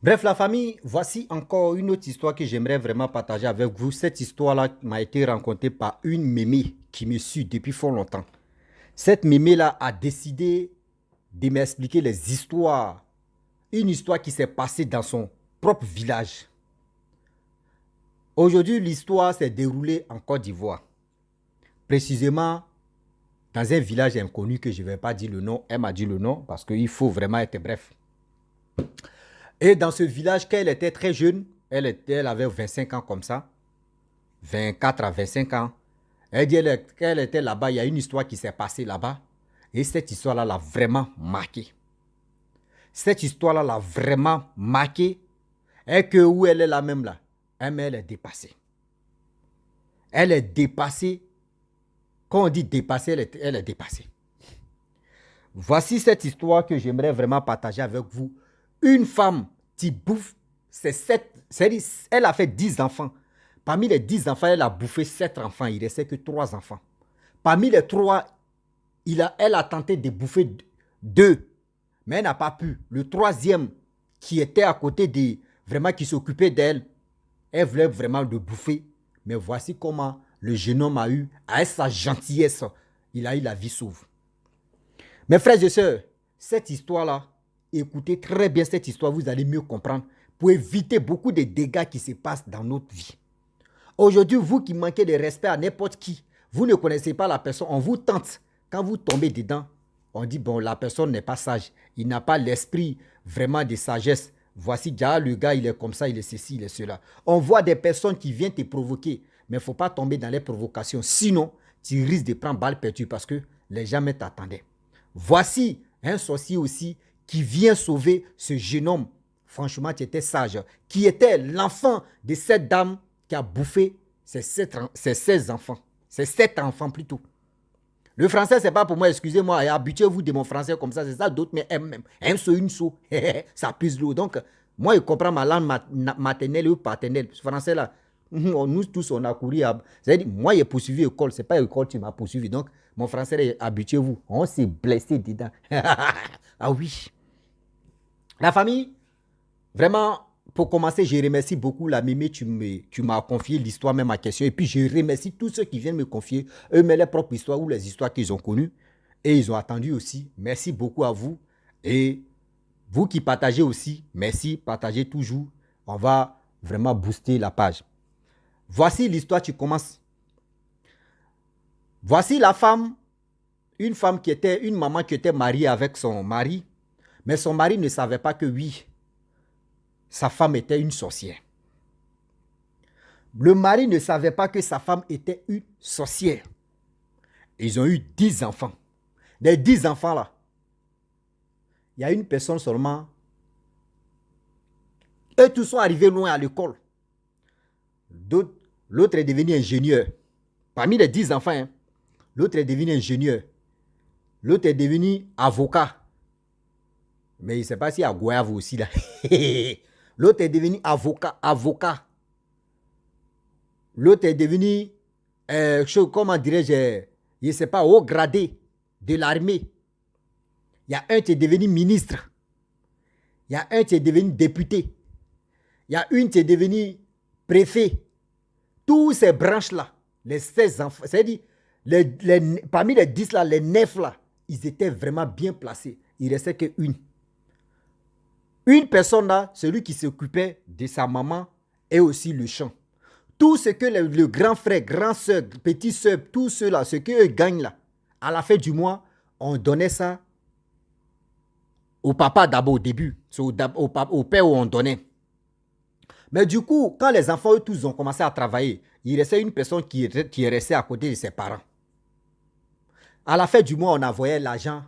Bref, la famille, voici encore une autre histoire que j'aimerais vraiment partager avec vous. Cette histoire-là m'a été racontée par une mémé qui me suit depuis fort longtemps. Cette mémé-là a décidé de m'expliquer les histoires. Une histoire qui s'est passée dans son propre village. Aujourd'hui, l'histoire s'est déroulée en Côte d'Ivoire. Précisément dans un village inconnu que je ne vais pas dire le nom. Elle m'a dit le nom parce qu'il faut vraiment être bref. Et dans ce village, quand elle était très jeune, elle avait 25 ans comme ça, 24 à 25 ans. Elle dit qu'elle était là-bas, il y a une histoire qui s'est passée là-bas. Et cette histoire-là l'a vraiment marqué. Cette histoire-là l'a vraiment marqué. Et que où elle est là même là, elle est dépassée. Elle est dépassée. Quand on dit dépassée, elle est dépassée. Voici cette histoire que j'aimerais vraiment partager avec vous. Une femme qui bouffe ses 7, elle a fait 10 enfants. Parmi les 10 enfants, elle a bouffé 7 enfants. Il ne restait que 3 enfants. Parmi les 3, elle a tenté de bouffer 2, mais elle n'a pas pu. Le troisième, qui était à côté de, vraiment qui s'occupait d'elle, elle voulait vraiment le bouffer. Mais voici comment le jeune homme a eu, avec sa gentillesse, il a eu la vie sauve. Mes frères et sœurs, cette histoire-là, écoutez très bien cette histoire, vous allez mieux comprendre pour éviter beaucoup de dégâts qui se passent dans notre vie. Aujourd'hui, vous qui manquez de respect à n'importe qui, vous ne connaissez pas la personne, on vous tente. Quand vous tombez dedans, on dit, bon, la personne n'est pas sage. Il n'a pas l'esprit vraiment de sagesse. Voici déjà le gars, il est comme ça, il est ceci, il est cela. On voit des personnes qui viennent te provoquer, mais il ne faut pas tomber dans les provocations. Sinon, tu risques de prendre balle perdue parce que les gens ne t'attendaient. Voici un sorcier aussi qui vient sauver ce jeune homme. Franchement, qui était sage. Qui était l'enfant de cette dame qui a bouffé ses 16 enfants. Ses 7 enfants plutôt. Le français, c'est pas pour moi, excusez-moi, habituez-vous de mon français comme ça, c'est ça, d'autres, mais un saut, une saut, ça pisse l'eau. Donc, moi, je comprends ma langue maternelle ou paternelle. Ce français là, nous tous, on a couru. C'est-à-dire, moi, j'ai poursuivi l'école, c'est pas l'école qui m'a poursuivi. Donc, mon français, habituez-vous, on s'est blessé dedans. Ah oui. La famille, vraiment, pour commencer, je remercie beaucoup la mémé, tu m'as confié l'histoire, même ma question. Et puis, je remercie tous ceux qui viennent me confier eux-mêmes leurs propres histoires ou les histoires qu'ils ont connues. Et ils ont attendu aussi. Merci beaucoup à vous. Et vous qui partagez aussi, merci, partagez toujours. On va vraiment booster la page. Voici l'histoire, tu commences. Voici la femme, une maman qui était mariée avec son mari. Mais son mari ne savait pas que oui, sa femme était une sorcière. Le mari ne savait pas que sa femme était une sorcière. Ils ont eu 10 enfants. Des 10 enfants-là, il y a une personne seulement. Eux tous sont arrivés loin à l'école. L'autre est devenu ingénieur. Parmi les 10 enfants, hein, l'autre est devenu ingénieur. L'autre est devenu avocat. Mais il ne sait pas s'il y a Goyave aussi là. L'autre est devenu avocat. L'autre est devenu, comment dirais-je, je ne sais pas, haut gradé de l'armée. Il y a un qui est devenu ministre. Il y a un qui est devenu député. Il y a une qui est devenue préfet. Tous ces branches-là, les 16 enfants, c'est-à-dire, parmi les 10 là, les 9 là, ils étaient vraiment bien placés. Il ne restait qu'une. Une personne là, celui qui s'occupait de sa maman et aussi le champ. Tout ce que le grand frère, grand soeur, petit soeur, tout ceux-là, ce qu'eux gagnent là, à la fin du mois, on donnait ça au papa d'abord au début. C'est au père où on donnait. Mais du coup, quand les enfants, eux tous, ont commencé à travailler, il restait une personne qui est restée à côté de ses parents. À la fin du mois, on envoyait l'argent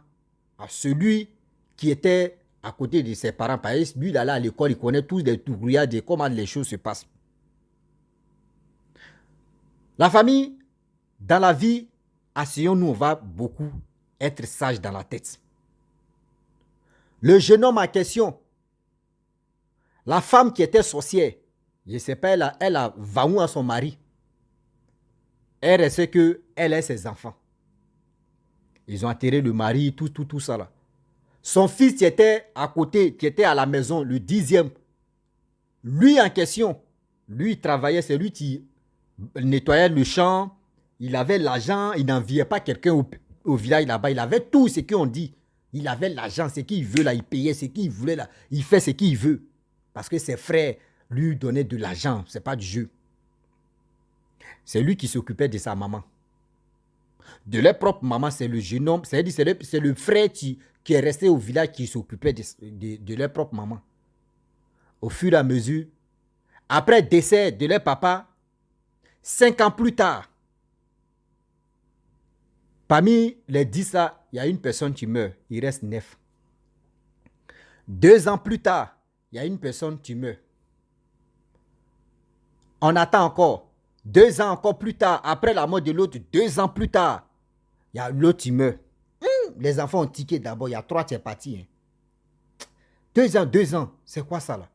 à celui qui était à côté de ses parents. Parce que lui, il allait à l'école, il connaît tous les brouillards de comment les choses se passent. La famille, dans la vie, asseyons-nous, on va beaucoup être sage dans la tête. Le jeune homme en question, la femme qui était sorcière, je ne sais pas, elle a vaou à son mari. Elle sait qu'elle a ses enfants. Ils ont enterré le mari, tout ça là. Son fils qui était à côté, qui était à la maison, le 10e, Lui en question, lui il travaillait, c'est lui qui nettoyait le champ, il avait l'argent, il n'enviait pas quelqu'un au village là-bas, il avait tout ce qu'on dit. Il avait l'argent, ce qu'il veut là, il payait ce qu'il voulait là, il fait ce qu'il veut. Parce que ses frères lui donnaient de l'argent, c'est pas du jeu. C'est lui qui s'occupait de sa maman. De leur propre maman, c'est le jeune homme, c'est-à-dire c'est le frère qui est resté au village qui s'occupait de leur propre maman. Au fur et à mesure, après le décès de leur papa, 5 ans plus tard, parmi les 10 là, il y a une personne qui meurt, il reste 9. 2 ans plus tard, il y a une personne qui meurt. On attend encore. 2 ans encore plus tard, après la mort de l'autre, 2 ans plus tard, il y a l'autre qui meurt. Les enfants ont tiqué d'abord, il y a 3 qui sont partis. Hein. 2 ans, c'est quoi ça là?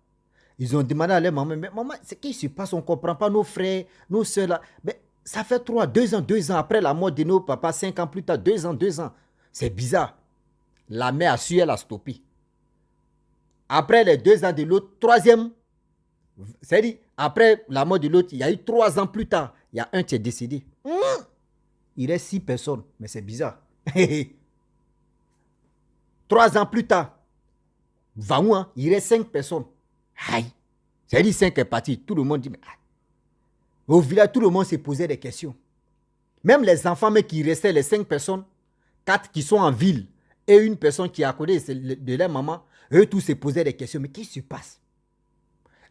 Ils ont demandé à leur maman, mais maman, c'est qui se passe? On ne comprend pas nos frères, nos soeurs là. Mais ça fait 2 ans après la mort de nos papas, 5 ans plus tard, 2 ans. C'est bizarre. La mère a su, elle a stoppé. Après les 2 ans de l'autre, troisième, c'est-à-dire, après la mort de l'autre, il y a eu 3 ans plus tard, il y a un qui est décédé. Il reste 6 personnes, mais c'est bizarre. 3 ans plus tard, Vaouan, il reste 5 personnes. Aïe. C'est-à-dire 5 est parti. Tout le monde dit, mais aïe. Au village, tout le monde se posait des questions. Même les enfants, mais qui restaient, les 5 personnes, 4 qui sont en ville et une personne qui est à côté de leur maman, eux tous se posaient des questions. Mais qu'est-ce qui se passe?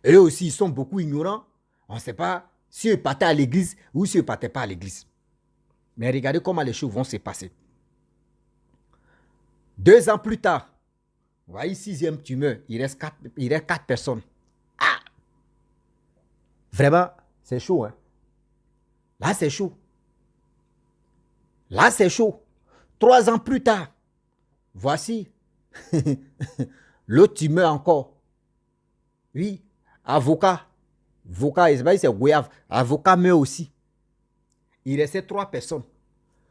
Eux aussi, ils sont beaucoup ignorants. On ne sait pas si ils partaient à l'église ou si ils ne partaient pas à l'église. Mais regardez comment les choses vont se passer. 2 ans plus tard, vous voyez, 6e tumeur, il reste 4 personnes. Ah! Vraiment, c'est chaud. Hein? Là, c'est chaud. Là, c'est chaud. 3 ans plus tard, voici l'autre tumeur encore. Oui, avocat, c'est Goyave. Avocat meurt aussi. Il restait 3 personnes.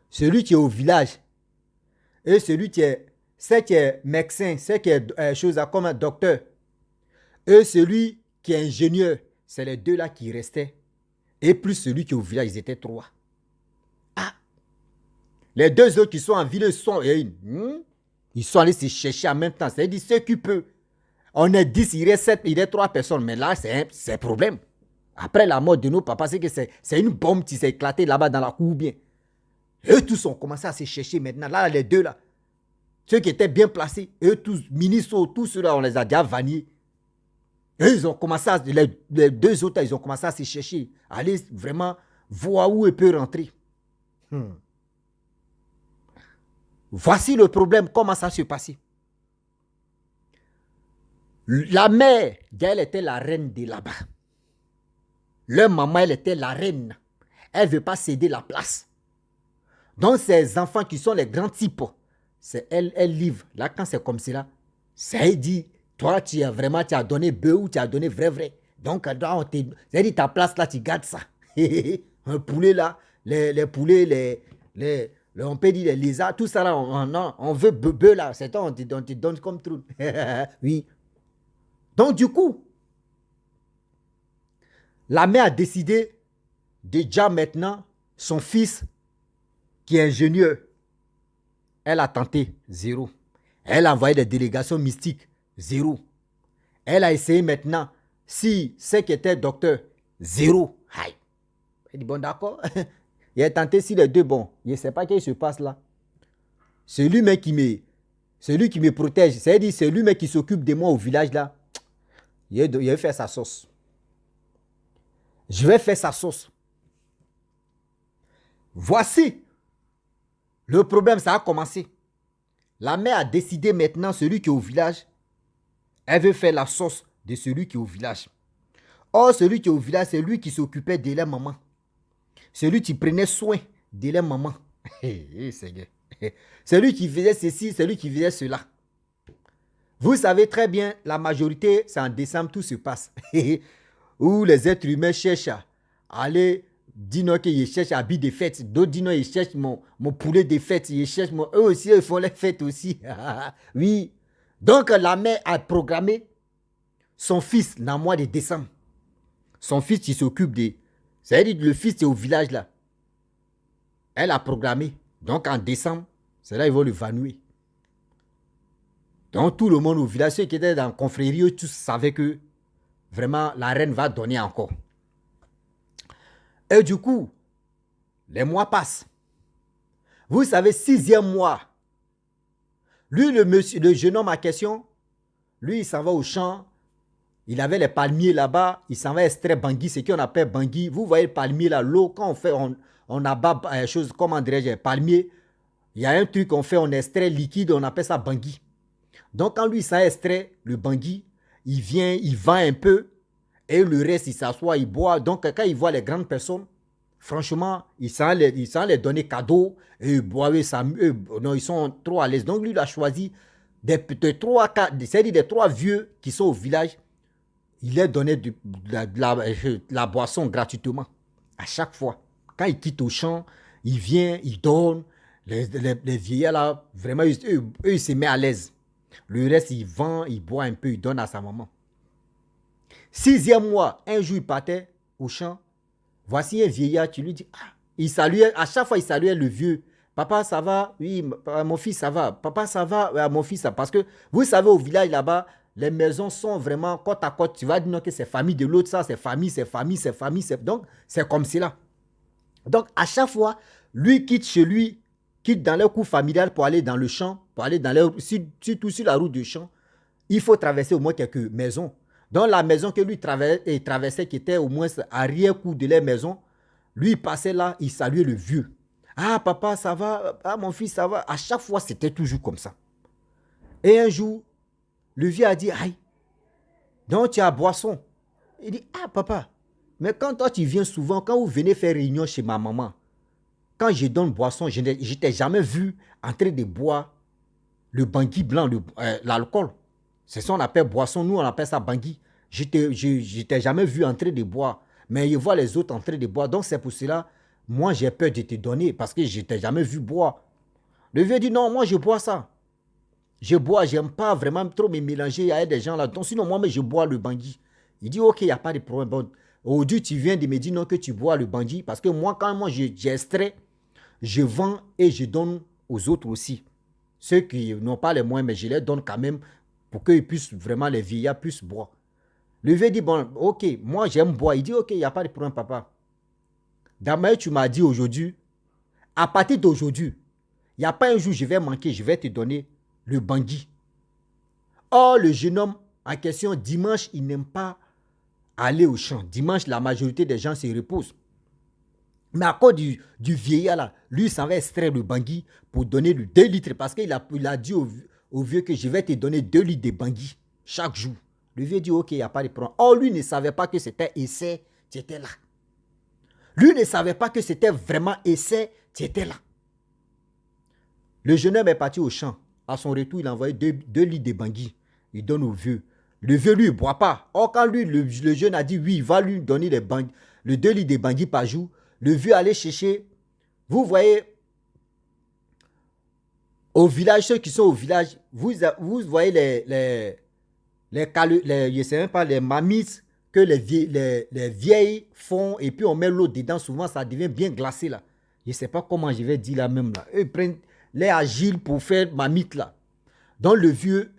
Celui qui est au village et celui qui est, c'est qui est médecin, c'est qui est chose comme un docteur. Et celui qui est ingénieur, c'est les 2 là qui restaient. Et plus celui qui est au village, ils étaient 3. Ah! Les 2 autres qui sont en ville, ils sont allés se chercher en même temps. C'est-à-dire ceux qui peuvent. On est 10, il reste 7, il reste 3 personnes. Mais là, c'est un problème. Après la mort de nos papas, c'est que c'est une bombe qui s'est éclatée là-bas dans la cour ou bien. Eux tous ont commencé à se chercher maintenant. Là, les 2 là. Ceux qui étaient bien placés, eux tous, ministres, tous ceux-là, on les a déjà vanniés. Eux, ils ont commencé à, les 2 autres, ils ont commencé à se chercher. Aller vraiment voir où ils peuvent rentrer. Voici le problème, comment ça se passait. La mère d'elle était la reine de là-bas. Leur maman, elle était la reine. Elle ne veut pas céder la place. Donc, ces enfants qui sont les grands types, c'est elle livre. Là, quand c'est comme cela, ça dit, toi, tu as donné bœuf ou tu as donné vrai. Donc, ça dit, ta place là, tu gardes ça. Un poulet là, les poulets, on peut dire les lézards, tout ça là, on veut bœuf là, c'est toi, on te donne comme trou. Oui. Donc, du coup, la mère a décidé de déjà maintenant, son fils, qui est ingénieur, elle a tenté, 0. Elle a envoyé des délégations mystiques, 0. Elle a essayé maintenant, si c'est qui était docteur, 0. Aïe. Elle dit, bon d'accord, il a tenté si les 2, bon, je ne sais pas ce qui se passe là. Celui qui me protège, c'est-à-dire celui qui s'occupe de moi au village là, il va faire sa sauce. Je vais faire sa sauce. Voici. Le problème, ça a commencé. La mère a décidé maintenant, celui qui est au village, elle veut faire la sauce de celui qui est au village. Or, celui qui est au village, c'est lui qui s'occupait de la maman. Celui qui prenait soin de la maman. C'est lui qui faisait ceci, c'est lui qui faisait cela. Vous savez très bien, la majorité, c'est en décembre, tout se passe. Où les êtres humains cherchent à aller, dis-nous qu'ils cherchent à habiller des fêtes. D'autres disent ils cherchent mon poulet des fêtes. Ils cherchent eux aussi, ils font les fêtes aussi. Oui. Donc, la mère a programmé son fils, dans le mois de décembre, son fils, il s'occupe de... C'est-à-dire le fils est au village là. Elle a programmé. Donc en décembre, c'est là qu'ils vont le vanouer. Donc tout le monde au village, ceux qui étaient dans la confrérie, eux tous savaient que vraiment la reine va donner encore. Et du coup, les mois passent. Vous savez, 6e mois, lui, le jeune homme en question, lui, il s'en va au champ. Il avait les palmiers là-bas. Il s'en va extraire Bangui, ce qu'on appelle Bangui. Vous voyez le palmier là, l'eau, quand on fait, on abat chose, comment dirais-je, palmier. Il y a un truc qu'on fait, on extrait liquide, on appelle ça Bangui. Donc, quand lui, il s'en extrait le Bangui, il vient, il vend un peu, et le reste, il s'assoit, il boit. Donc, quand il voit les grandes personnes, franchement, il s'en les donner cadeau, et ils boivent, non, ils sont trop à l'aise. Donc, lui, il a choisi des 3 vieux qui sont au village. Il leur donnait de la boisson gratuitement. À chaque fois. Quand il quitte au champ, il vient, il donne. Les vieillards là, vraiment, eux, ils se mettent à l'aise. Le reste, il vend, il boit un peu, il donne à sa maman. 6e mois, un jour, il partait au champ. Voici un vieillard, tu lui dis, ah, il saluait, à chaque fois, il saluait le vieux. Papa, ça va? Oui, mon fils, ça va. Papa, ça va? Oui, mon fils, ça va. Parce que, vous savez, au village là-bas, les maisons sont vraiment côte à côte. Tu vas dire non, que c'est famille de l'autre, ça, c'est famille, c'est famille, c'est famille. Donc, c'est comme cela. Donc, à chaque fois, lui quitte chez lui, quitte dans leur cour familial pour aller dans le champ, pour aller dans leur, surtout sur la route du champ. Il faut traverser au moins quelques maisons. Dans la maison que lui traversait, qui était au moins arrière-cour de leur maison, lui, il passait là, il saluait le vieux. Ah, papa, ça va? Ah, mon fils, ça va? À chaque fois, c'était toujours comme ça. Et un jour, le vieux a dit, aïe, donc tu as boisson. Il dit, ah, papa, mais quand toi, tu viens souvent, quand vous venez faire réunion chez ma maman, quand je donne boisson, je ne t'ai jamais vu en train de boire le bangui blanc, l'alcool. C'est ça qu'on appelle boisson, nous on appelle ça bangui. Je ne t'ai jamais vu en train de boire, mais je vois les autres en train de boire. Donc c'est pour cela, moi j'ai peur de te donner parce que je ne t'ai jamais vu boire. Le vieux dit non, moi je bois ça. Je bois, j'aime pas vraiment trop me mélanger avec des gens là. Donc sinon moi, mais je bois le bangui. Il dit ok, il n'y a pas de problème. Bon, aujourd'hui tu viens de me dire non que tu bois le bangui parce que moi quand moi j'extrais, je vends et je donne aux autres aussi. Ceux qui n'ont pas les moyens, mais je les donne quand même pour qu'ils puissent vraiment, les vieillards puissent boire. Le vieux dit, bon, ok, moi j'aime boire. Il dit, ok, il n'y a pas de problème, papa. D'abord, tu m'as dit aujourd'hui, à partir d'aujourd'hui, il n'y a pas un jour je vais manquer, je vais te donner le bangui. Or, le jeune homme en question, dimanche, il n'aime pas aller au champ. Dimanche, la majorité des gens se reposent. Mais à cause du vieillard là, lui, il s'en va extraire le bangui pour donner le 2 litres parce qu'il a dit au vieux que je vais te donner 2 litres de bangui chaque jour. Le vieux dit ok, il n'y a pas de problème. Or, lui ne savait pas que c'était essai, tu étais là. Lui ne savait pas que c'était vraiment essai, tu étais là. Le jeune homme est parti au champ. À son retour, il a envoyé 2 litres de bangui. Il donne au vieux. Le vieux, lui, il ne boit pas. Or, quand lui, le jeune a dit oui, il va lui donner le 2 litres de bangui par jour, le vieux allait chercher. Vous voyez, au village, ceux qui sont au village, vous voyez je sais même pas, les mamites que les vieilles font et puis on met l'eau dedans, souvent ça devient bien glacé là. Je ne sais pas comment je vais dire là même là. Eux, ils prennent les agiles pour faire mamite là. Donc le vieux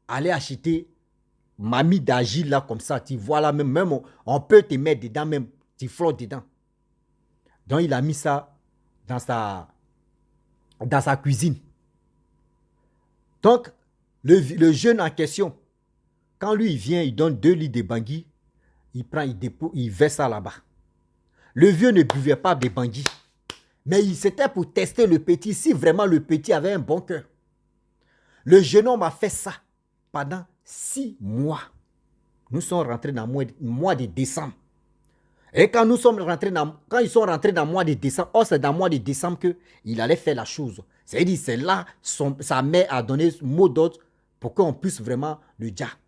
allait acheter mamite d'agile là comme ça. Tu vois là même on peut te mettre dedans même. Tu flottes dedans. Donc il a mis ça dans sa cuisine. Donc le jeune en question, quand lui il vient, il donne 2 litres de bangui, il prend, il verse ça là-bas. Le vieux ne buvait pas de bangui. Mais c'était pour tester le petit, si vraiment le petit avait un bon cœur. Le jeune homme a fait ça pendant 6 mois. Nous sommes rentrés dans le mois de décembre. Et quand ils sont rentrés dans le mois de décembre, c'est dans le mois de décembre qu'il allait faire la chose. C'est-à-dire, c'est là sa mère a donné mot d'ordre pour qu'on puisse vraiment le dire.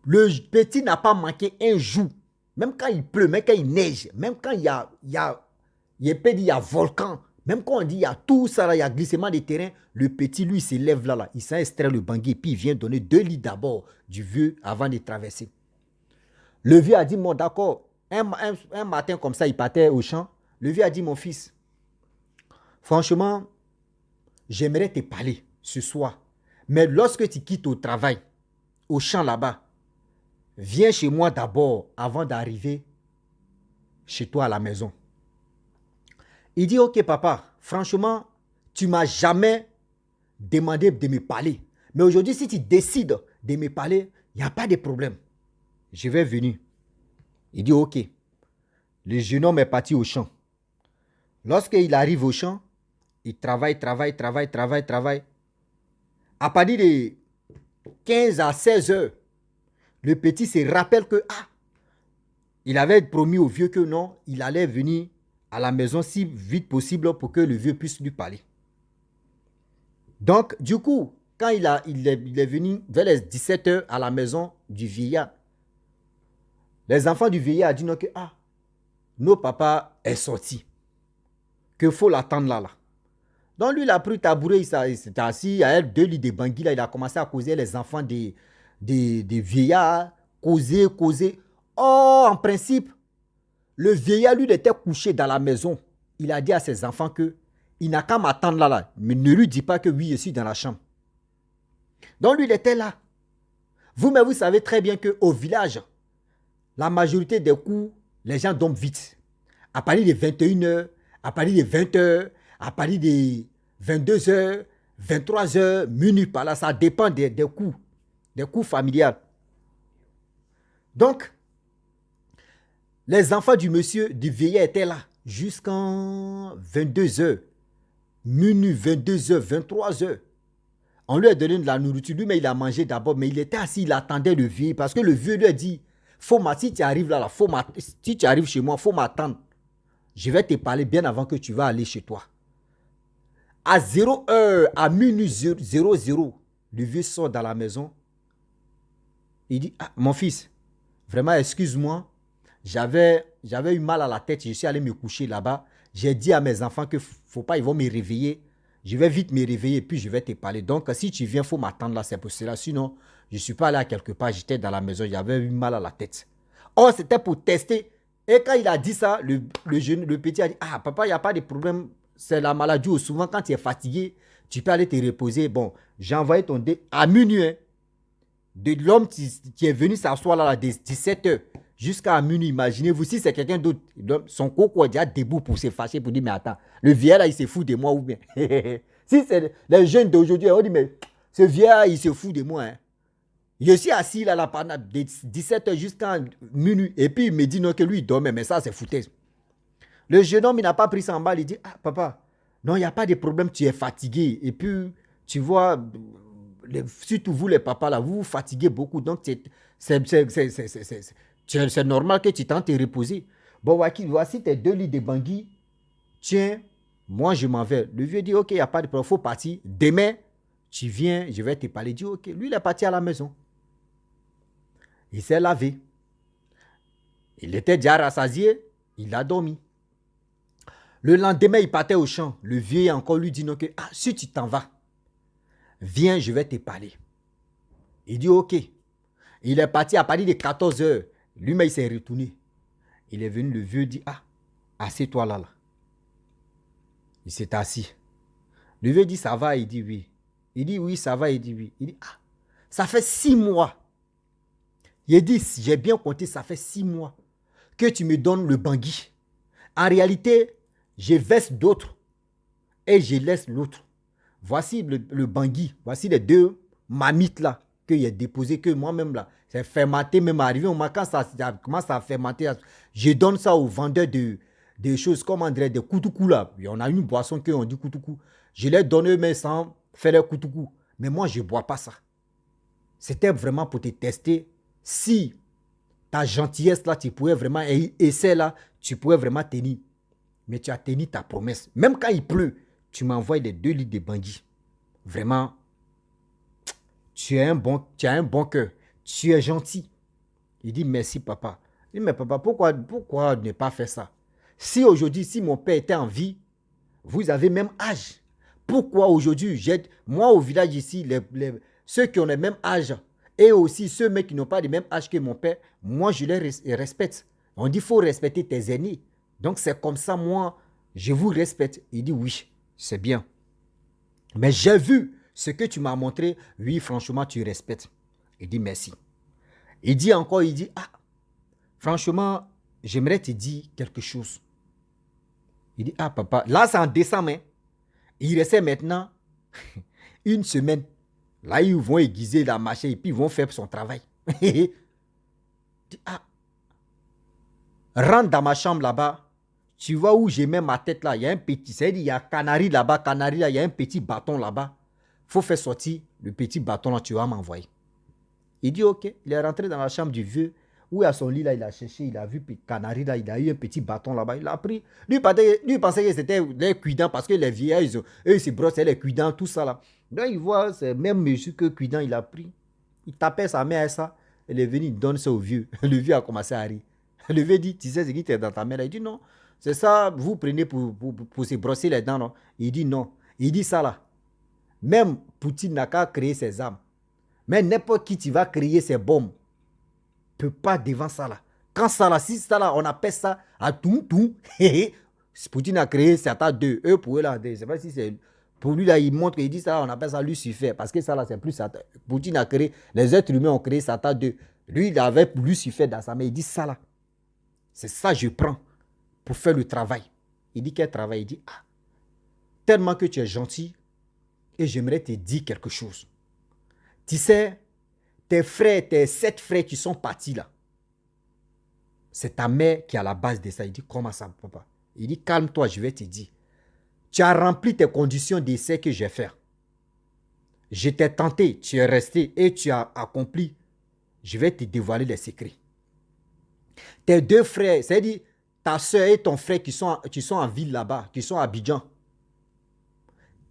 Le petit n'a pas manqué un jour. Même quand il pleut, même quand il neige, même quand il y a volcan Même quand on dit il y a tout ça, là, il y a glissement des terrains, le petit, lui, s'élève là, il s'est extrait le bangui, puis il vient donner 2 litres d'abord du vieux avant de traverser. Le vieux a dit, bon, d'accord, un matin comme ça, il partait au champ. Le vieux a dit, mon fils, franchement, j'aimerais te parler ce soir. Mais lorsque tu quittes au travail, au champ là-bas, viens chez moi d'abord avant d'arriver chez toi à la maison. Il dit, ok papa, franchement, tu m'as jamais demandé de me parler. Mais aujourd'hui, si tu décides de me parler, il n'y a pas de problème. Je vais venir. Il dit, ok. Le jeune homme est parti au champ. Lorsqu'il arrive au champ, il travaille. À partir de 15 à 16 heures, le petit se rappelle que, il avait promis au vieux que non, il allait venir à la maison si vite possible pour que le vieux puisse lui parler. Donc, du coup, quand il est venu vers les 17 heures à la maison du vieillard, les enfants du vieillard ont dit non que, nos papas est sorti. Que faut l'attendre là. Donc, lui, il a pris tabouret, il s'est assis, il y a 2 lits de bangui là, il a commencé à causer les enfants des vieillards, causer. Oh, en principe, le vieillard, lui, il était couché dans la maison. Il a dit à ses enfants que il n'a qu'à m'attendre là. Mais ne lui dis pas que oui, je suis dans la chambre. Donc, lui, il était là. Mais vous savez très bien qu'au village, la majorité des coups, les gens dorment vite. À partir de 21 heures, à partir de 20 heures, à partir de 22 heures, 23 heures, minuit par là, ça dépend des coups familiales. Donc, les enfants du monsieur, du vieillard étaient là jusqu'en 22 heures, minuit, 22 heures, 23 heures. On lui a donné de la nourriture, lui, mais il a mangé d'abord, mais il était assis, il attendait le vieux, parce que le vieux lui a dit, si tu arrives là, si tu arrives chez moi, il faut m'attendre. Je vais te parler bien avant que tu vas aller chez toi. À 0 heure, à minuit 00, le vieux sort dans la maison. Il dit, mon fils, vraiment, excuse-moi, j'avais eu mal à la tête, je suis allé me coucher là-bas. J'ai dit à mes enfants que faut pas, ils vont me réveiller. Je vais vite me réveiller, puis je vais te parler. Donc, si tu viens, il faut m'attendre là, c'est pour cela. Sinon, je ne suis pas allé à quelque part, j'étais dans la maison, j'avais eu mal à la tête. Oh, c'était pour tester. Et quand il a dit ça, le petit a dit, papa, il n'y a pas de problème, c'est la maladie. Souvent, quand tu es fatigué, tu peux aller te reposer. Bon, j'ai envoyé ton dé à minuit. Hein, de l'homme qui est venu s'asseoir là, de 17 heures jusqu'à minuit. Imaginez-vous, si c'est quelqu'un d'autre, son coco est déjà debout pour se fâcher, pour dire, mais attends, le vieillard là, il se fout de moi ou bien. Si c'est les jeunes d'aujourd'hui, on dit, mais ce vieillard, il se fout de moi. Hein. Je suis assis là pendant de 17 heures jusqu'à minuit. Et puis il me dit non, que lui il dormait, mais ça c'est foutaise. Le jeune homme, il n'a pas pris ça en balle. Il dit, papa, non, il n'y a pas de problème, tu es fatigué. Et puis, tu vois, surtout vous les papas là, vous vous fatiguez beaucoup. Donc, c'est normal que tu tentes de te reposer. Bon, voici tes 2 lits de bangui. Tiens, moi je m'en vais. Le vieux dit, ok, il n'y a pas de problème, il faut partir. Demain, tu viens, je vais te parler. Il dit, ok, lui il est parti à la maison. Il s'est lavé. Il était déjà rassasié. Il a dormi. Le lendemain, il partait au champ. Le vieux encore lui dit non que si tu t'en vas, viens, je vais te parler. Il dit ok. Il est parti à partir de 14 heures. Lui-même, il s'est retourné. Il est venu, le vieux dit assieds-toi là. Il s'est assis. Le vieux dit ça va, il dit oui. Il dit oui, ça va, il dit oui. Il dit ça fait 6 mois. Il dit, j'ai bien compté, ça fait 6 mois que tu me donnes le bangui. En réalité, je verse d'autres et je laisse l'autre. Voici le bangui, voici les 2 mamites là que j'ai déposé, que moi-même là, c'est fermenté, même arrivé au moment quand ça commence à fermenter, je donne ça aux vendeurs de choses comme on dirait des koutoukou là. On a une boisson qu'on dit koutoukou. Je les donne eux-mêmes sans faire les koutoukou. Mais moi, je ne bois pas ça. C'était vraiment pour te tester. Si ta gentillesse là, tu pouvais vraiment essayer là, tu pouvais vraiment tenir. Mais tu as tenu ta promesse. Même quand il pleut, tu m'envoies les 2 litres de bangui. Vraiment, tu as un bon cœur. Tu es gentil. Il dit merci papa. Il dit mais papa, pourquoi ne pas faire ça? Si aujourd'hui, si mon père était en vie, Vous avez même âge. Pourquoi aujourd'hui, moi au village ici, ceux qui ont le même âge et aussi ceux qui n'ont pas le même âge que mon père, moi je les respecte. On dit qu'il faut respecter tes aînés. Donc c'est comme ça, moi, je vous respecte. Il dit oui, c'est bien. Mais j'ai vu ce que tu m'as montré. Oui, franchement, tu respectes. Il dit merci. Il dit encore, il dit, ah, franchement, j'aimerais te dire quelque chose. Il dit, ah papa, là c'est en décembre. Hein. Il restait maintenant une semaine. Là, ils vont aiguiser la machine et puis ils vont faire son travail. Il dit, ah, rentre dans ma chambre là-bas. Tu vois où j'ai mis ma tête là. Il y a un petit, c'est-à-dire il y a canari là-bas. Canari là, il y a un petit bâton là-bas. Il faut faire sortir le petit bâton là, tu vas m'envoyer. Il dit ok. Il est rentré dans la chambre du vieux. Où à son lit là, il a cherché, il a vu canari là, il a eu un petit bâton là-bas, il a pris. Lui pensait que c'était les cuidants parce que les vieillards, eux, ils se brossaient les cuidants, tout ça là. Donc il voit, c'est même monsieur que cuidant, il a pris. Il tapait sa main à ça. Il est venu, il donne ça au vieux. Le vieux a commencé à rire. Le vieux dit, tu sais ce qui était dans ta main là? Il dit non. C'est ça, vous prenez pour se brosser les dents, non? Il dit non. Il dit ça là. Même Poutine n'a qu'à créer ses armes. Mais n'importe qui tu vas créer ses bombes. Peut pas devant ça là. Quand ça là, si ça là, on appelle ça à tout. Poutine a créé Satan 2. Eux pour eux là, je sais pas si c'est. Pour lui là, il montre, il dit ça, on appelle ça Lucifer. Parce que ça là, c'est plus Satan. Poutine a créé, les êtres humains ont créé Satan 2. Lui, il avait Lucifer dans sa main. Il dit ça là. C'est ça que je prends pour faire le travail. Il dit quel travail? Il dit, ah, tellement que tu es gentil et j'aimerais te dire quelque chose. Tu sais, tes frères, tes 7 frères qui sont partis là, c'est ta mère qui est à la base de ça. Il dit, comment ça, papa? Il dit, calme-toi, je vais te dire. Tu as rempli tes conditions d'essai que j'ai fait. Je t'ai tenté, tu es resté et tu as accompli. Je vais te dévoiler les secrets. Tes 2 frères, c'est-à-dire ta soeur et ton frère qui sont en ville là-bas, qui sont à Abidjan.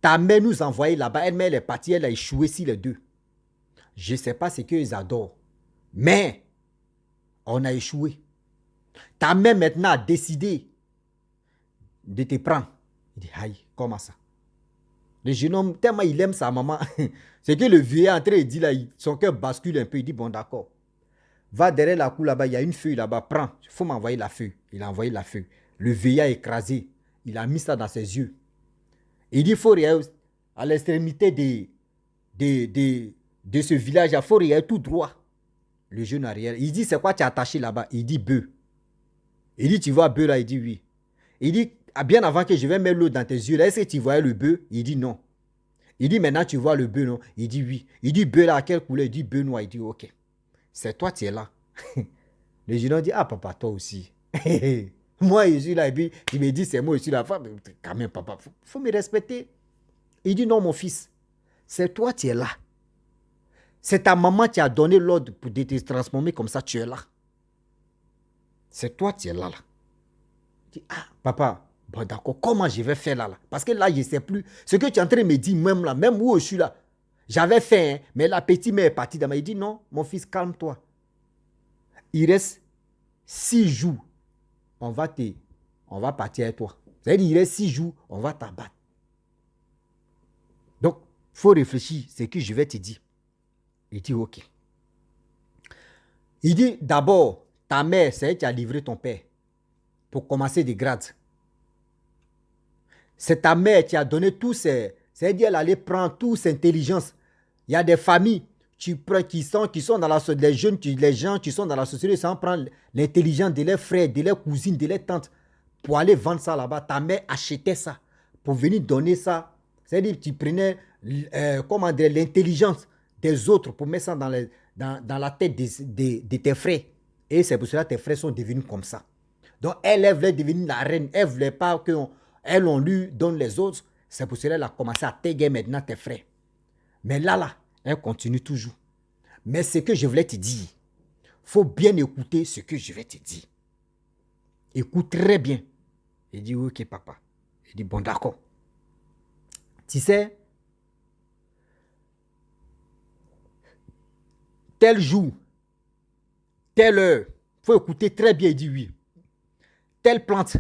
Ta mère nous a envoyé là-bas, elle est partie, elle a échoué sur les 2. Je ne sais pas ce qu'ils adorent. Mais, on a échoué. Ta mère maintenant a décidé de te prendre. Il dit, aïe, comment ça? Le jeune homme, tellement il aime sa maman, c'est que le vieux est en train de dire, là, son cœur bascule un peu. Il dit, bon d'accord. Va derrière la cour là-bas, il y a une feuille là-bas, prends. Il faut m'envoyer la feuille. Il a envoyé la feuille. Le vieillard écrasé, il a mis ça dans ses yeux. Il dit, il faut regarder à l'extrémité de ce village, il faut regarder tout droit. Le jeune arrière, il dit, c'est quoi tu as attaché là-bas? Il dit, bœuf. Il dit, tu vois bœuf là? Il dit, oui. Il dit, bien avant que je vais mettre l'eau dans tes yeux, là, est-ce que tu voyais le bœuf? Il dit, non. Il dit, maintenant tu vois le bœuf, non? Il dit, oui. Il dit, bœuf là, à quelle couleur? Il dit, bœuf noir. Il dit, ok. C'est toi, tu es là. Le jeune homme dit, ah papa, toi aussi. Moi, je suis là, et puis il me dit, c'est moi, je suis là. Quand même, papa, faut me respecter. Il dit, non, mon fils, c'est toi, tu es là. C'est ta maman qui a donné l'ordre pour te transformer comme ça, tu es là. C'est toi, tu es là. Je dis, ah, papa, bon d'accord, comment je vais faire là? Parce que là, je ne sais plus. Ce que tu es en train de me dire, même là, même où je suis là, j'avais fait, hein, mais la petite mère est partie. Il dit, non, mon fils, calme-toi. Il reste 6 jours. On va partir avec toi. C'est-à-dire, il reste 6 jours, on va t'abattre. Donc, il faut réfléchir, c'est que je vais te dire. Il dit, ok. Il dit, d'abord, ta mère, c'est elle qui a livré ton père pour commencer des grades. C'est ta mère qui a donné tous ses... C'est-à-dire, elle allait prendre toute ses intelligences. Il y a des familles qui sont dans la société, les gens qui sont dans la société, sans prendre l'intelligence de leurs frères, de leurs cousines, de leurs tantes, pour aller vendre ça là-bas. Ta mère achetait ça pour venir donner ça. C'est-à-dire, tu prenais l'intelligence des autres pour mettre ça dans la tête de tes frères. Et c'est pour cela que tes frères sont devenus comme ça. Donc, elle voulait devenir la reine. Elle ne voulait pas qu'elle, on lui donne les autres. C'est pour cela qu'elle a commencé à t'aider maintenant tes frères. Mais là, elle continue toujours. Mais ce que je voulais te dire, il faut bien écouter ce que je vais te dire. Écoute très bien. Il dit, ok papa. Il dit, bon d'accord. Tu sais, tel jour, telle heure, il faut écouter très bien. Il dit oui. Telle plante,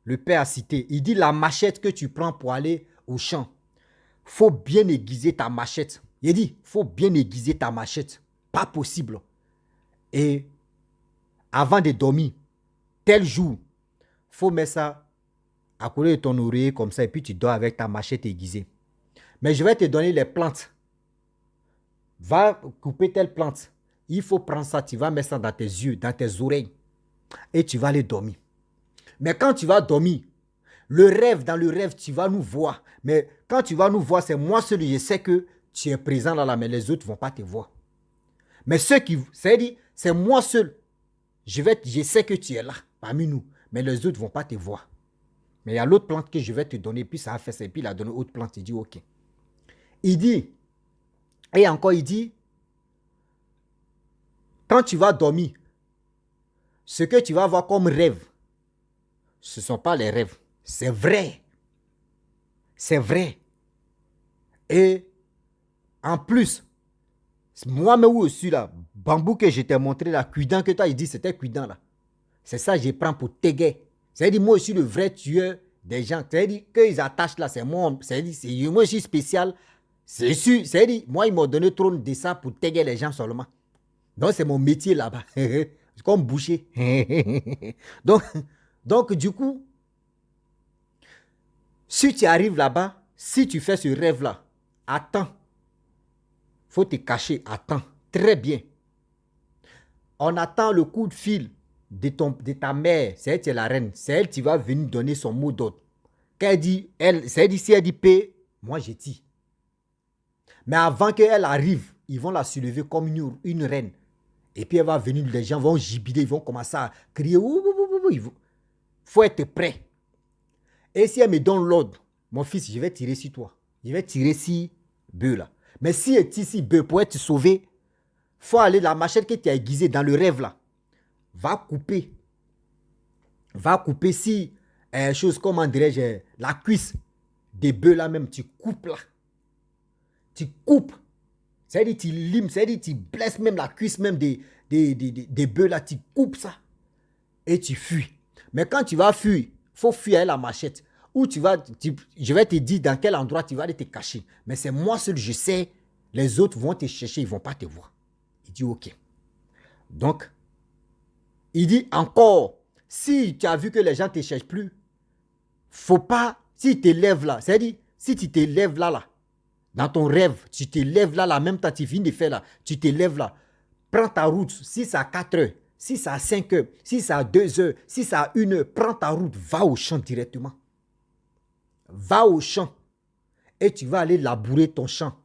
le père a cité. Il dit la machette que tu prends pour aller au champ, faut bien aiguiser ta machette. Il dit, faut bien aiguiser ta machette. Pas possible. Et avant de dormir, tel jour, faut mettre ça à côté de ton oreiller comme ça et puis tu dors avec ta machette aiguisée. Mais je vais te donner les plantes. Va couper telle plante. Il faut prendre ça, tu vas mettre ça dans tes yeux, dans tes oreilles et tu vas aller dormir. Mais quand tu vas dormir, dans le rêve, tu vas nous voir. Mais quand tu vas nous voir, c'est moi seul, je sais que tu es présent là, mais les autres ne vont pas te voir. Mais ceux qui, c'est-à-dire, c'est moi seul. Je sais que tu es là, parmi nous, mais les autres ne vont pas te voir. Mais il y a l'autre plante que je vais te donner, puis ça a fait ça, et puis il a donné autre plante, il dit ok. Il dit, et encore il dit, quand tu vas dormir, ce que tu vas voir comme rêve, ce ne sont pas les rêves, c'est vrai. C'est vrai. Et en plus, moi-même aussi là, bambou que je t'ai montré là, cuidant que toi, il dit c'était cuidant là. C'est ça que je prends pour Tégué. C'est-à-dire moi aussi le vrai tueur des gens. C'est-à-dire qu'ils attachent là, c'est moi. C'est-à-dire moi je suis spécial. C'est sûr. C'est-à-dire moi ils m'ont donné trop de ça pour Tégué les gens seulement. Donc c'est mon métier là-bas. Comme boucher. donc du coup, si tu arrives là-bas, si tu fais ce rêve-là, attends. Faut te cacher, attends. Très bien. On attend le coup de fil de ta mère. C'est elle qui est la reine. C'est elle qui va venir donner son mot d'ordre. Quand elle dit, si elle dit paix, moi je dis. Mais avant qu'elle arrive, ils vont la soulever comme une reine. Et puis elle va venir, les gens vont jubiler, ils vont commencer à crier. Il faut être prêt. Et si elle me donne l'ordre, mon fils, je vais tirer sur toi. Je vais tirer sur Beu là. Mais si elle tire sur Beu pour être sauvé, il faut aller la machette que tu as aiguisée dans le rêve là. Va couper. Va couper si chose, comment dirais-je, la cuisse des bœufs là même, tu coupes là. Tu coupes. C'est-à-dire tu limes, c'est-à-dire tu blesses même la cuisse même des bœufs là, tu coupes ça. Et tu fuis. Mais quand tu vas fuir, il faut fuir avec la machette. Ou je vais te dire dans quel endroit tu vas aller te cacher. Mais c'est moi seul, je sais. Les autres vont te chercher, ils ne vont pas te voir. Il dit ok. Donc, il dit encore, si tu as vu que les gens ne te cherchent plus, faut pas, si tu te lèves là, c'est-à-dire, si tu te lèves là, dans ton rêve, tu te lèves là, même temps tu finis de faire là, tu te lèves là, prends ta route, si c'est à 4 heures, si c'est à 5 heures, si c'est à 2 heures, si c'est à 1 heure, prends ta route, va au champ directement. Va au champ et tu vas aller labourer ton champ.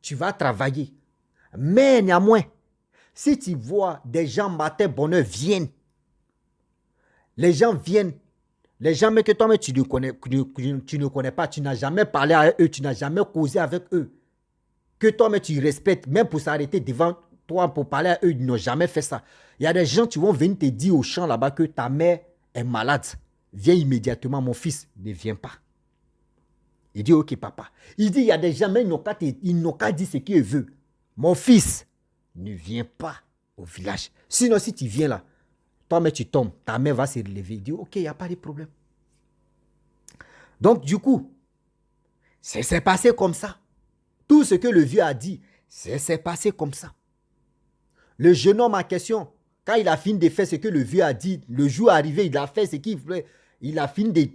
Tu vas travailler. Mais néanmoins, si tu vois des gens matin, bonne heure viennent, les gens viennent, les gens mais que toi, mais tu ne connais pas, tu n'as jamais parlé avec eux, tu n'as jamais causé avec eux, que toi, mais tu respectes, même pour s'arrêter devant toi pour parler à eux, ils n'ont jamais fait ça. Il y a des gens qui vont venir te dire au champ là-bas que ta mère est malade. Viens immédiatement, mon fils, ne viens pas. Il dit, ok, papa. Il dit, il y a des gens, mais ils n'ont qu'à dire ce qu'ils veulent. Mon fils, ne viens pas au village. Sinon, si tu viens là, toi, mais tu tombes, ta mère va se relever. Il dit, ok, il n'y a pas de problème. Donc, du coup, c'est passé comme ça. Tout ce que le vieux a dit, c'est passé comme ça. Le jeune homme en question, quand il a fini de faire ce que le vieux a dit, le jour arrivé, il a fait ce qu'il voulait. Il a fini de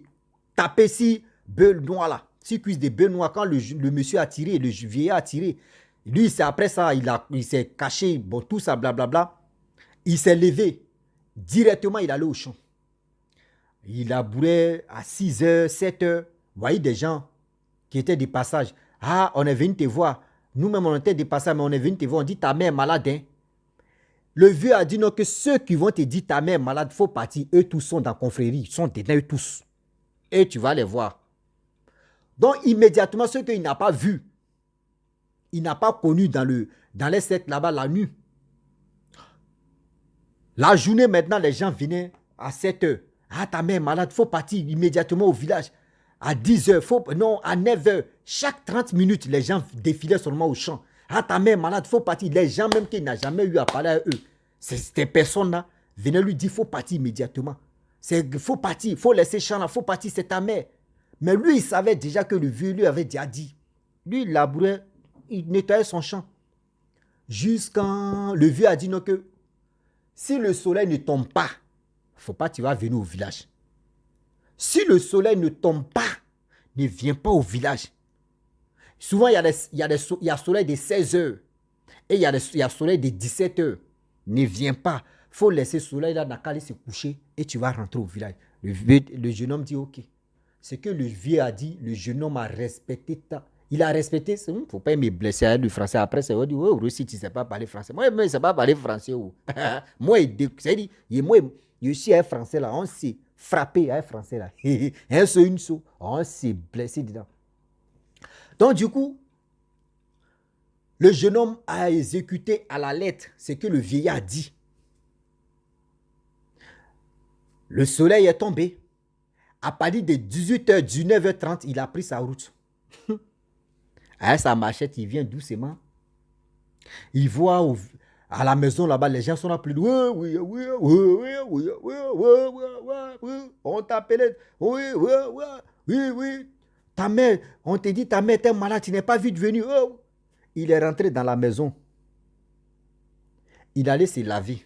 taper si bœuf noir là. Si cuisse des bœufs noirs, quand le monsieur a tiré, le vieillard a tiré, lui, c'est après ça, il s'est caché, bon, tout ça, blablabla. Il s'est levé. Directement, il allait au champ. Il labourait à 6 heures, 7 heures. Vous voyez des gens qui étaient de passage. Ah, on est venu te voir. Nous-mêmes, on était de passage, mais on est venu te voir. On dit, ta mère est malade, hein? Le vieux a dit non, que ceux qui vont te dire ta mère est malade, il faut partir. Eux tous sont dans la confrérie. Ils sont dedans, eux tous. Et tu vas les voir. Donc, immédiatement, ceux qu'il n'a pas vus, il n'a pas connu dans les sectes là-bas la nuit. La journée, maintenant, les gens venaient à 7 heures. Ah, ta mère est malade, il faut partir immédiatement au village. À 10 heures, non, à 9 heures. Chaque 30 minutes, les gens défilaient seulement au champ. Ah, ta mère est malade, il faut partir. Les gens, même qui n'ont jamais eu à parler à eux, ces personnes-là venaient lui dire, il faut partir immédiatement. Il faut partir, il faut laisser champ là, il faut partir, c'est ta mère. Mais lui, il savait déjà que le vieux lui avait déjà dit. Lui, il labourait, il nettoyait son champ. Jusqu'à le vieux a dit non que si le soleil ne tombe pas, il ne faut pas, tu vas venir au village. Si le soleil ne tombe pas, ne viens pas au village. Souvent, il y a soleil de 16 heures et il y a soleil de 17 heures. Ne viens pas. Il faut laisser le soleil là, aller se coucher et tu vas rentrer au village. Le jeune homme dit ok. Ce que le vieux a dit, le jeune homme a respecté. Il a respecté. Il ne faut pas me blesser avec le français. Après, c'est dit oh, Russie, tu ne sais pas parler français. Moi, je ne sais pas parler français. Moi, je suis un français là. On s'est frappé un français là. Un seul, une seule. On s'est blessé dedans. Donc, du coup, le jeune homme a exécuté à la lettre ce que le vieillard a dit. Le soleil est tombé. À partir de 18h, 19h30, il a pris sa route. Avec sa machette, il vient doucement. Il voit à la maison là-bas, les gens sont là plus. Oui, on t'appelle. Oui. Ta mère, on te dit ta mère est malade, tu n'es pas vite venu. Il est rentré dans la maison. Il allait se laver.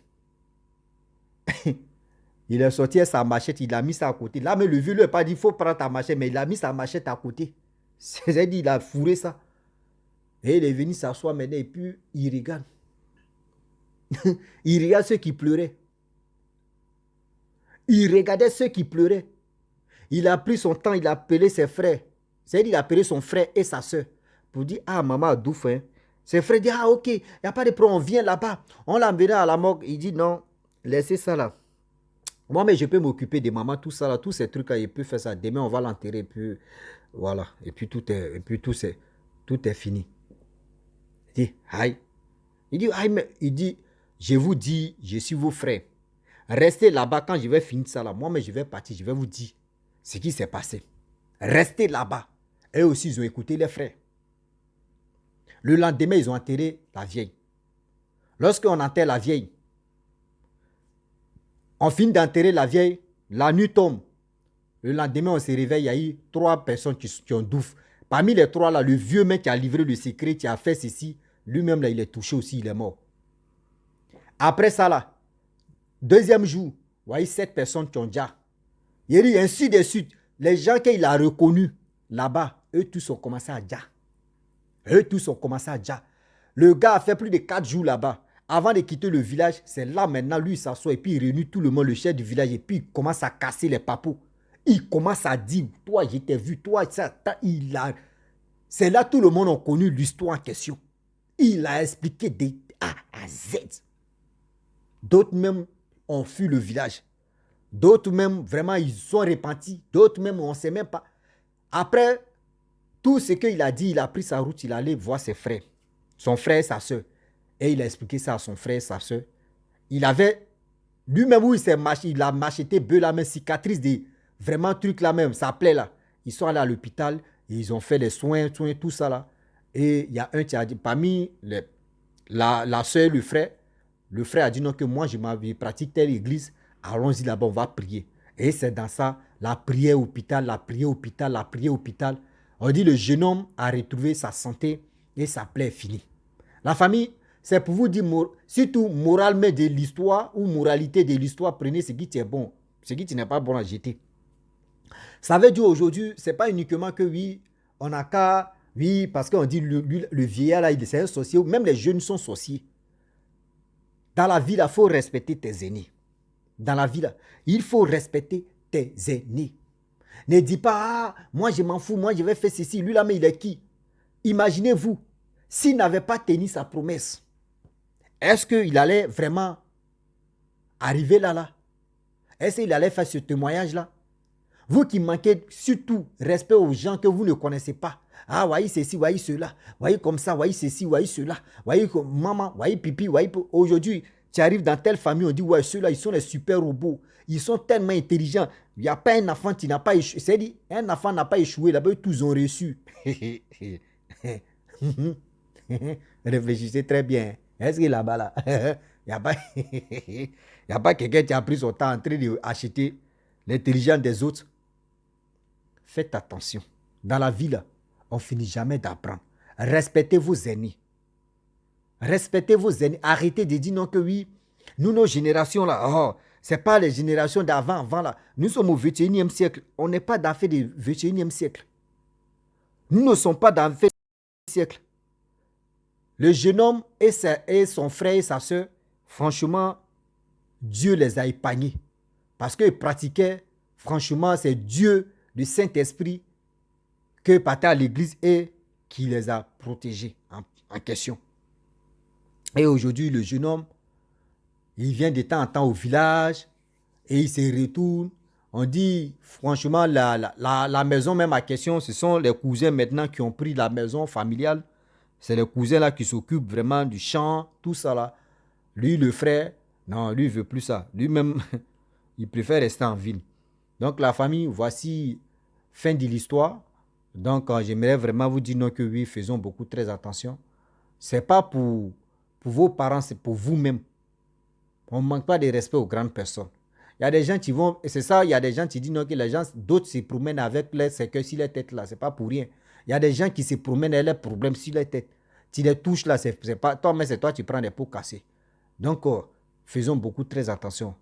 Il est sorti avec sa machette, il a mis ça à côté. Là, mais le vieux lui n'a pas dit, il faut prendre ta machette, mais il a mis sa machette à côté. C'est-à-dire, il a fourré ça. Et il est venu s'asseoir maintenant et puis il regarde. Il regarde ceux qui pleuraient. Il regardait ceux qui pleuraient. Il a pris son temps, il a appelé ses frères. C'est-à-dire, il a appelé son frère et sa soeur pour dire, ah, maman a douf. Hein. Ses frères disent, ah, ok, il n'y a pas de problème, on vient là-bas. On l'a emmené à la morgue. Il dit, non, laissez ça là. Moi, mais je peux m'occuper de maman, tout ça là, tous ces trucs là, je peux faire ça. Demain, on va l'enterrer, et puis voilà. Et puis tout est fini. Il dit, aïe. Il dit, aïe, mais il dit, je vous dis, je suis vos frères. Restez là-bas quand je vais finir ça là. Moi, mais je vais partir, je vais vous dire ce qui s'est passé. Restez là-bas. Eux aussi, ils ont écouté les frères. Le lendemain, ils ont enterré la vieille. Lorsqu'on enterre la vieille, on finit d'enterrer la vieille, la nuit tombe. Le lendemain, on se réveille, il y a eu 3 personnes qui ont douf. Parmi les 3 là, le vieux mec qui a livré le secret, qui a fait ceci, lui-même là, il est touché aussi, il est mort. Après ça là, deuxième jour, vous voyez 7 personnes qui ont déjà. Il dit ainsi de suite. Les gens qu'il a reconnus là-bas, eux tous ont commencé à déjà. Le gars a fait plus de 4 jours là-bas. Avant de quitter le village, c'est là maintenant, lui il s'assoit et puis il réunit tout le monde, le chef du village, et puis il commence à casser les papous. Il commence à dire, toi je t'ai vu, toi ça, c'est là tout le monde a connu l'histoire en question. Il a expliqué de A à Z. D'autres même ont fui le village. D'autres même, vraiment, ils sont repentis. D'autres même, on ne sait même pas. Après, tout ce qu'il a dit, il a pris sa route, il allait voir ses frères. Son frère et sa soeur. Et il a expliqué ça à son frère et sa soeur. Il avait, lui-même où il a macheté la même cicatrice, vraiment truc là même, ça plaît là. Ils sont allés à l'hôpital, ils ont fait les soins, tout ça là. Et il y a un qui a dit, parmi la soeur et le frère a dit non que moi je pratique telle église, allons-y là-bas, on va prier. Et c'est dans ça, la prière hôpital. On dit le jeune homme a retrouvé sa santé et sa plaie est finie. La famille, c'est pour vous dire, surtout moralement de l'histoire ou moralité de l'histoire, prenez ce qui est bon, ce qui n'est pas bon à jeter. Ça veut dire aujourd'hui, ce n'est pas uniquement que oui, on n'a qu'à, oui, parce qu'on dit le vieillard là, c'est un sorcier, même les jeunes sont sorciers. Dans la vie, il faut respecter tes aînés. Dans la vie, là, il faut respecter tes aînés. Ne dis pas, ah, moi je m'en fous, moi je vais faire ceci. Lui là, mais il est qui? Imaginez-vous, s'il n'avait pas tenu sa promesse, est-ce qu'il allait vraiment arriver là? Est-ce qu'il allait faire ce témoignage-là? Vous qui manquez surtout respect aux gens que vous ne connaissez pas. Ah, voyez ceci, voyez cela. Voyez comme ça, voyez ceci, voyez cela. Voyez comme maman, voyez pipi, voyez. Aujourd'hui, tu arrives dans telle famille, on dit, ouais, ceux-là, ils sont les super robots. Ils sont tellement intelligents. Il n'y a pas un enfant qui n'a pas échoué. C'est-à-dire, un enfant n'a pas échoué, là-bas, tous ont reçu. Réfléchissez très bien. Est-ce que là-bas, là, il n'y a pas quelqu'un qui a pris son temps en train d'acheter l'intelligence des autres. Faites attention. Dans la vie, là, on finit jamais d'apprendre. Respectez vos aînés. Respectez vos aînés. Arrêtez de dire non que oui. Nous, nos générations, là, oh, ce n'est pas les générations d'avant, avant, là. Nous sommes au 21e siècle. On n'est pas dans le fait du 21e siècle. Nous ne sommes pas dans le fait du siècle. Le jeune homme et son frère et sa soeur, franchement, Dieu les a épargnés. Parce qu'ils pratiquaient, franchement, c'est Dieu, le Saint-Esprit, que partait à l'église et qui les a protégés en question. Et aujourd'hui, le jeune homme, il vient de temps en temps au village et il se retourne. On dit, franchement, la maison même à question, ce sont les cousins maintenant qui ont pris la maison familiale. C'est les cousins là qui s'occupent vraiment du champ, tout ça là. Lui, le frère, non, lui, il ne veut plus ça. Lui-même, il préfère rester en ville. Donc, la famille, voici, fin de l'histoire. Donc, j'aimerais vraiment vous dire non que oui, faisons beaucoup très attention. Ce n'est pas pour vos parents, c'est pour vous-même. On ne manque pas de respect aux grandes personnes. Il y a des gens qui vont, et c'est ça, il y a des gens qui disent non, que les gens, d'autres se promènent avec les cercueils sur les têtes là, c'est pas pour rien. Il y a des gens qui se promènent avec les problèmes sur les têtes. Tu les touches là, c'est pas toi, mais c'est toi, tu prends des pots cassés. Donc, faisons beaucoup très attention.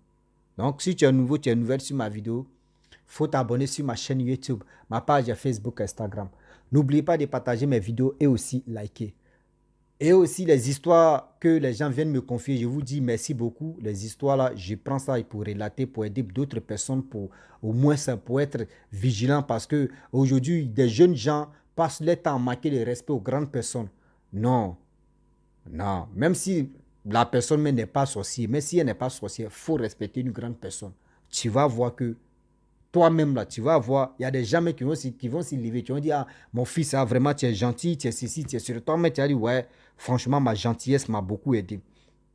Donc, si tu es nouveau, tu es nouvelle sur ma vidéo, il faut t'abonner sur ma chaîne YouTube, ma page Facebook, Instagram. N'oubliez pas de partager mes vidéos et aussi liker. Et aussi les histoires que les gens viennent me confier, je vous dis merci beaucoup. Les histoires là, je prends ça pour relater, pour aider d'autres personnes, pour au moins ça, pour être vigilant parce que aujourd'hui, des jeunes gens passent leur temps à manquer le respect aux grandes personnes. Non, non, même si la personne n'est pas sorcière, mais si elle n'est pas sorcière, il faut respecter une grande personne. Tu vas voir que toi-même là, tu vas voir, il y a des gens qui vont s'y lever, qui vont dire, ah, mon fils, ah, vraiment, tu es gentil, tu es ceci, tu es sur toi, mais tu as dit, ouais, franchement, ma gentillesse m'a beaucoup aidé.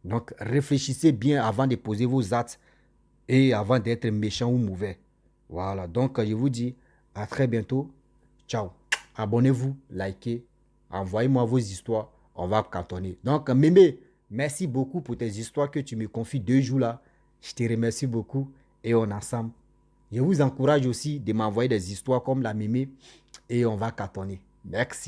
Donc, réfléchissez bien avant de poser vos actes et avant d'être méchant ou mauvais. Voilà, donc je vous dis à très bientôt. Ciao. Abonnez-vous, likez, envoyez-moi vos histoires, on va cantonner. Donc, Mémé, merci beaucoup pour tes histoires que tu me confies 2 jours là. Je te remercie beaucoup et on est ensemble. Je vous encourage aussi de m'envoyer des histoires comme la Mémé et on va cartonner. Merci.